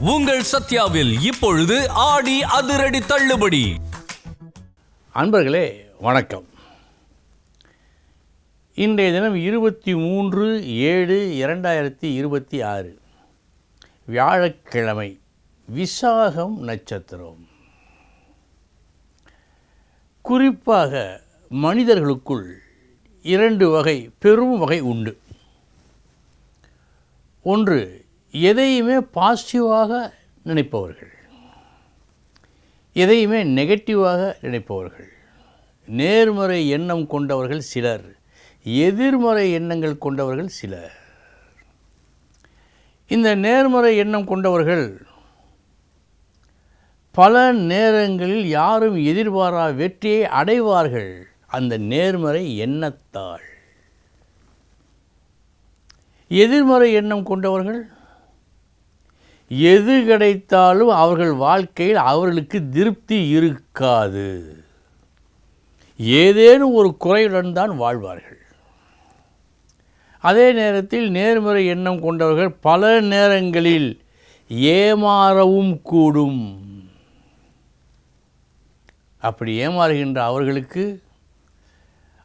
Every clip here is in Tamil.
உங்கள் சத்யாவில் இப்பொழுது ஆடி அதிரடி தள்ளுபடி. அன்பர்களே வணக்கம். இன்றைய தினம் 23/7/2026 வியாழக்கிழமை, விசாகம் நட்சத்திரம். குறிப்பாக மனிதர்களுக்குள் 2 வகை பெரும் வகை உண்டு. ஒன்று, எதையுமே பாசிட்டிவாக நினைப்பவர்கள், எதையுமே நெகட்டிவாக நினைப்பவர்கள். நேர்மறை எண்ணம் கொண்டவர்கள் சிலர், எதிர்மறை எண்ணங்கள் கொண்டவர்கள் சிலர். இந்த நேர்மறை எண்ணம் கொண்டவர்கள் பல நேரங்களில் யாரும் எதிர்பாரா வெற்றியை அடைவார்கள் அந்த நேர்மறை எண்ணத்தால். எதிர்மறை எண்ணம் கொண்டவர்கள் எது கிடைத்தாலும் அவர்கள் வாழ்க்கையில் அவர்களுக்கு திருப்தி இருக்காது, ஏதேனும் ஒரு குறையுடன் தான் வாழ்வார்கள். அதே நேரத்தில் நேர்மறை எண்ணம் கொண்டவர்கள் பல நேரங்களில் ஏமாறவும் கூடும். அப்படி ஏமாறுகின்ற அவர்களுக்கு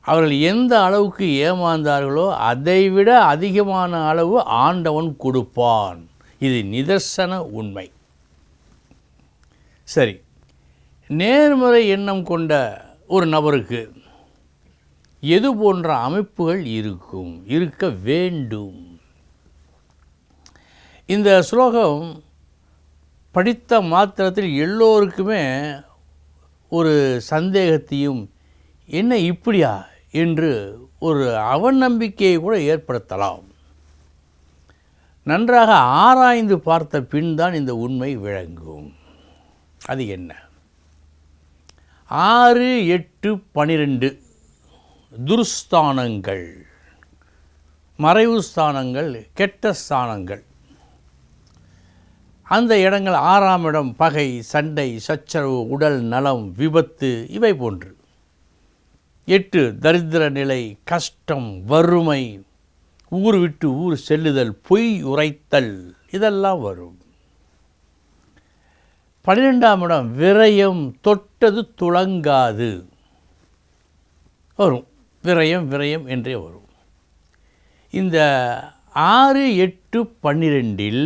அவர்கள் எந்த அளவுக்கு ஏமாந்தார்களோ அதைவிட அதிகமான அளவு ஆண்டவன் கொடுப்பான். இது நிதர்சன உண்மை. சரி, நேர்மறை எண்ணம் கொண்ட ஒரு நபருக்கு எது போன்ற அமைப்புகள் இருக்க வேண்டும்? இந்த ஸ்லோகம் படித்த மாத்திரத்தில் எல்லோருக்குமே ஒரு சந்தேகத்தையும், என்ன இப்படியா என்று ஒரு அவநம்பிக்கையை கூட ஏற்படுத்தலாம். நன்றாக ஆராய்ந்து பார்த்த பின் தான் இந்த உண்மை விளங்கும். அது என்ன? 6, 8, 12 துர்ஸ்தானங்கள், மறைவு ஸ்தானங்கள், கெட்ட ஸ்தானங்கள். அந்த இடங்கள் 6ஆம் இடம் பகை, சண்டை, சச்சரவு, உடல் நலம், விபத்து, இவை போன்று. 8 தரித்திர நிலை, கஷ்டம், வறுமை, ஊர் விட்டு ஊர் செல்லுதல், பொய் உரைத்தல், இதெல்லாம் வரும். 12ஆம் இடம் விரயம், தொட்டது துளங்காது வரும். விரயம் விரயம் என்றே வரும். இந்த 6, 8, 12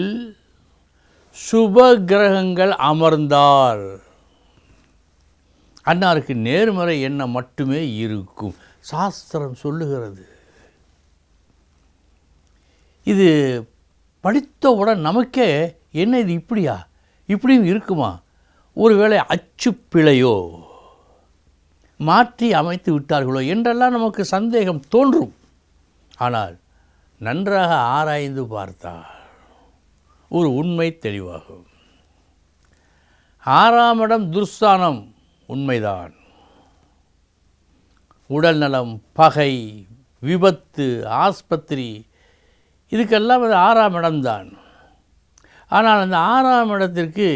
சுப கிரகங்கள் அமர்ந்தால் அன்னாருக்கு நேர்மறை எண்ணம் மட்டுமே இருக்கும். சாஸ்திரம் சொல்லுகிறது. இது படித்தவுடன் நமக்கே என்ன இது இப்படியா, இப்படியும் இருக்குமா, ஒருவேளை அச்சு பிழையோ, மாற்றி அமைத்து விட்டார்களோ என்றெல்லாம் நமக்கு சந்தேகம் தோன்றும். ஆனால் நன்றாக ஆராய்ந்து பார்த்தால் ஒரு உண்மை தெளிவாகும். 6ஆம் இடம் துர்ஸ்தானம், உண்மைதான். உடல் நலம், பகை, விபத்து, ஆஸ்பத்திரி, இதுக்கெல்லாம் அது 6ஆம் இடம்தான். ஆனால் அந்த 6ஆம் இடத்திற்கு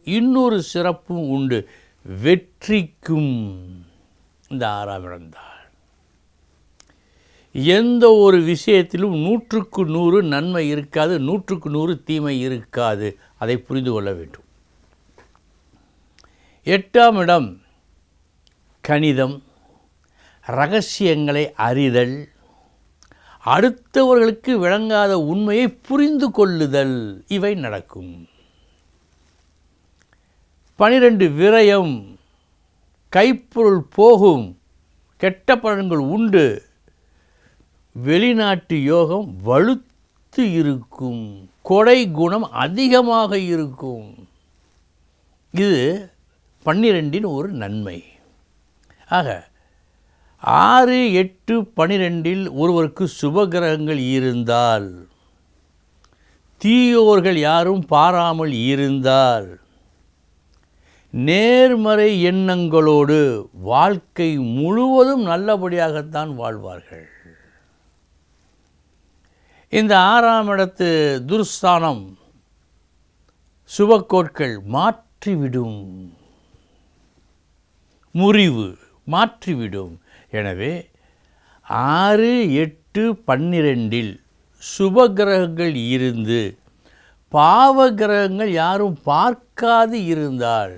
இன்னொரு சிறப்பும் உண்டு. வெற்றிக்கும் இந்த 6ஆம் இடம்தான். எந்த ஒரு விஷயத்திலும் 100க்கு 100 நன்மை இருக்காது, 100க்கு 100 தீமை இருக்காது. அதை புரிந்து கொள்ள வேண்டும். 8ஆம் இடம் கணிதம், இரகசியங்களை அறிதல், அடுத்தவர்களுக்கு விளங்காத உண்மையை புரிந்து கொள்ளுதல், இவை நடக்கும். 12 விரயம், கைப்பொருள் போகும், கெட்ட பலன்கள் உண்டு, வெளிநாட்டு யோகம் வலுத்து இருக்கும், கொடை குணம் அதிகமாக இருக்கும். இது 12 ஒரு நன்மை. ஆக 6, 8, 12 ஒருவருக்கு சுபகிரகங்கள் இருந்தால், தீயோர்கள் யாரும் பாராமல் இருந்தால், நேர்மறை எண்ணங்களோடு வாழ்க்கை முழுவதும் நல்லபடியாகத்தான் வாழ்வார்கள். இந்த 6ஆம் இடத்து துர்ஸ்தானம் சுபக்கோட்கள் மாற்றிவிடும், முறிவு மாற்றிவிடும். எனவே 6, 8, 12 சுபகிரகங்கள் இருந்து பாவ கிரகங்கள் யாரும் பார்க்காது இருந்தால்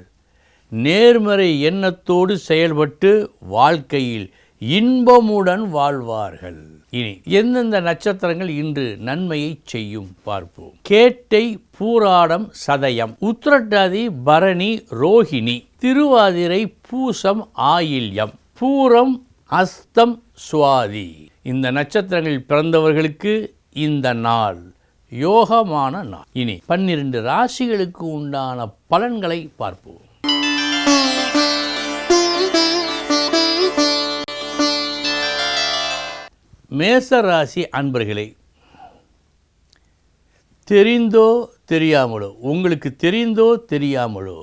நேர்மறை எண்ணத்தோடு செயல்பட்டு வாழ்க்கையில் இன்பமுடன் வாழ்வார்கள். இனி எந்தெந்த நட்சத்திரங்கள் இன்று நன்மையை செய்யும் பார்ப்போம். கேட்டை, பூராடம், சதயம், உத்திரட்டாதி, பரணி, ரோஹிணி, திருவாதிரை, பூசம், ஆயில்யம், பூரம், அஸ்தம், சுவாதி. இந்த நட்சத்திரங்களில் பிறந்தவர்களுக்கு இந்த நாள் யோகமான நாள். இனி 12 ராசிகளுக்கு உண்டான பலன்களை பார்ப்போம். மேச ராசி அன்பர்களே, தெரிந்தோ தெரியாமலோ, உங்களுக்கு தெரிந்தோ தெரியாமலோ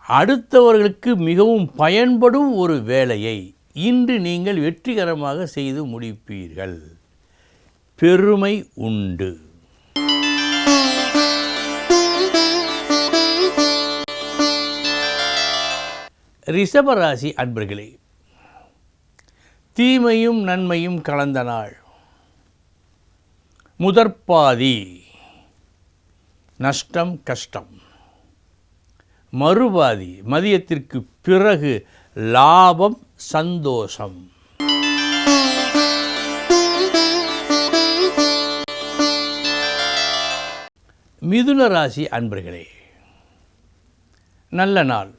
அடுத்தவர்களுக்கு மிகவும் பயன்படும் ஒரு வேலையை இன்று நீங்கள் வெற்றிகரமாக செய்து முடிப்பீர்கள். பெருமை உண்டு. ரிஷபராசி அன்பர்களே, தீமையும் நன்மையும் கலந்த நாள். முதற்பாதி நஷ்டம், கஷ்டம். மறுபாதி மதியத்திற்கு பிறகு லாபம், சந்தோஷம். மிதுன ராசி அன்பர்களே, நல்ல நாள்.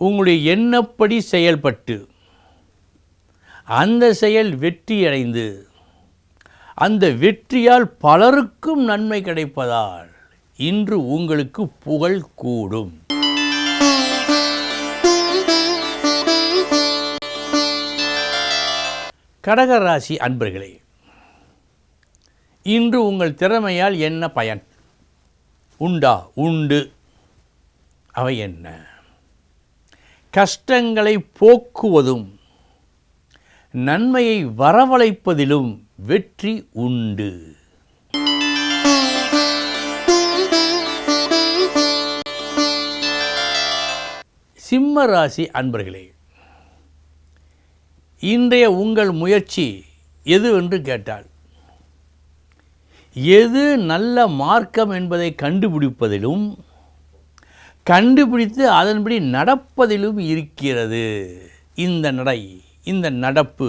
உங்களுடைய எண்ணப்படி செயல்பட்டு அந்த செயல் வெற்றியடைந்து அந்த வெற்றியால் பலருக்கும் நன்மை கிடைப்பதால் இன்று உங்களுக்கு புகழ் கூடும். கடகராசி அன்பர்களே, இன்று உங்கள் திறமையால் என்ன பயன் உண்டா? உண்டு. அவை என்ன? கஷ்டங்களை போக்குவதும் நன்மையை வரவழைப்பதிலும் வெற்றி உண்டு. சிம்ம ராசி அன்பர்களே, இன்றைய உங்கள் முயற்சி எது என்று கேட்டால், எது நல்ல மார்க்கம் என்பதை கண்டுபிடிப்பதிலும் கண்டுபிடித்து அதன்படி நடப்பதிலும் இருக்கிறது. இந்த நடப்பு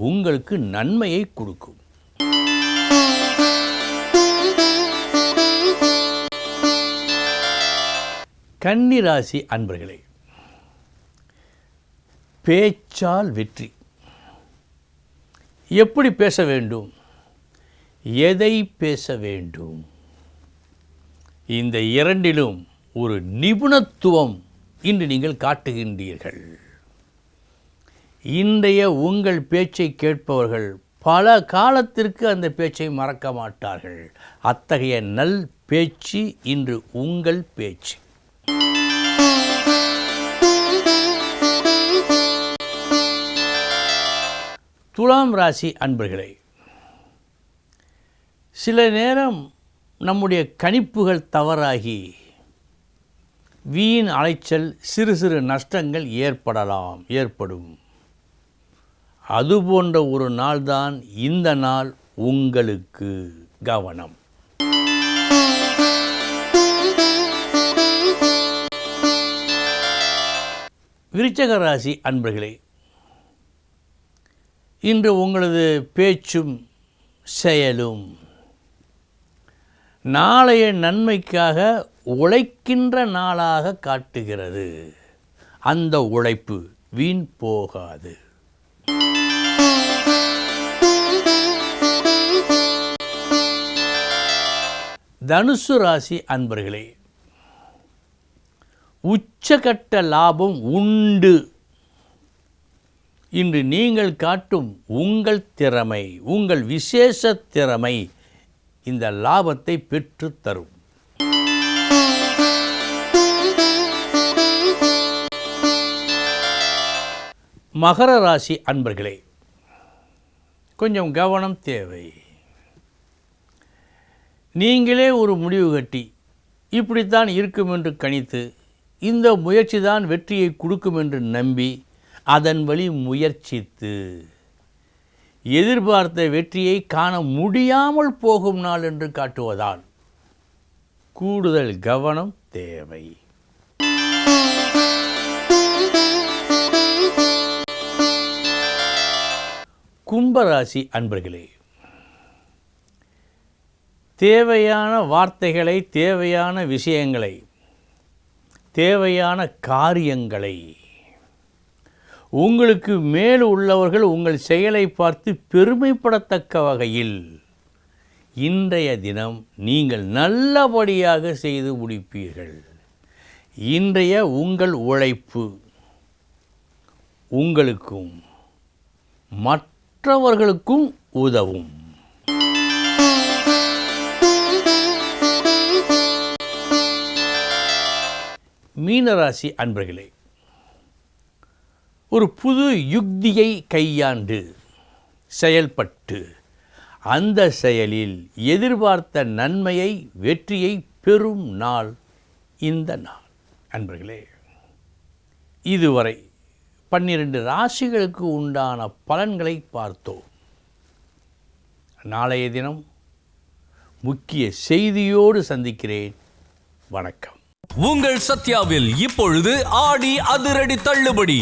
உங்களுக்கு நன்மையை கொடுக்கும். கன்னி ராசி அன்பர்களே, பேச்சால் வெற்றி. எப்படி பேச வேண்டும், எதை பேச வேண்டும், இந்த இரண்டிலும் ஒரு நிபுணத்துவம் இன்று நீங்கள் காட்டுகின்றீர்கள். இன்றைய உங்கள் பேச்சை கேட்பவர்கள் பல காலத்திற்கு அந்த பேச்சை மறக்க மாட்டார்கள். அத்தகைய நல் பேச்சு இன்று உங்கள் பேச்சு. துலாம் ராசி அன்பர்களே, சில நேரம் நம்முடைய கணிப்புகள் தவறாகி வீண் அலைச்சல், சிறு சிறு நஷ்டங்கள் ஏற்படும். அதுபோன்ற ஒரு நாள்தான் இந்த நாள் உங்களுக்கு. கவனம். விருச்சிக ராசி அன்பர்களே, இன்று உங்களது பேச்சும் செயலும் நாளைய நன்மைக்காக உழைக்கின்ற நாளாக காட்டுகிறது. அந்த உழைப்பு வீண் போகாது. தனுசு ராசி அன்பர்களே, உச்சகட்ட லாபம் உண்டு. இன்று நீங்கள் காட்டும் உங்கள் திறமை, உங்கள் விசேஷ திறமை இந்த லாபத்தை பெற்று தரும். மகர ராசி அன்பர்களே, கொஞ்சம் கவனம் தேவை. நீங்களே ஒரு முடிவு கட்டி இப்படித்தான் இருக்கும் என்று கணித்து இந்த முயற்சி தான் வெற்றியை கொடுக்கும் என்று நம்பி அதன் வழி முயற்சித்து எதிர்பார்த்த வெற்றியை காண முடியாமல் போகும் நாள் என்று காட்டுவதால் கூடுதல் கவனம் தேவை. கும்பராசி அன்பர்களே, தேவையான வார்த்தைகளை, தேவையான விஷயங்களை, தேவையான காரியங்களை உங்களுக்கு மேல் உள்ளவர்கள் உங்கள் செயலை பார்த்து பெருமைப்படத்தக்க வகையில் இன்றைய தினம் நீங்கள் நல்லபடியாக செய்து முடிப்பீர்கள். இன்றைய உங்கள் உழைப்பு உங்களுக்கும் மற்றவர்களுக்கும் உதவும். மீனராசி அன்பர்களே, ஒரு புது யுக்தியை கையாண்டு செயல்பட்டு அந்த செயலில் எதிர்பார்த்த நன்மையை, வெற்றியை பெறும் நாள் இந்த நாள். அன்பர்களே, இதுவரை 12 ராசிகளுக்கு உண்டான பலன்களை பார்த்தோம். நாளைய தினம் முக்கிய செய்தியோடு சந்திக்கிறேன். வணக்கம். உங்கள் சத்யாவில் இப்பொழுது ஆடி அதிரடி தள்ளுபடி.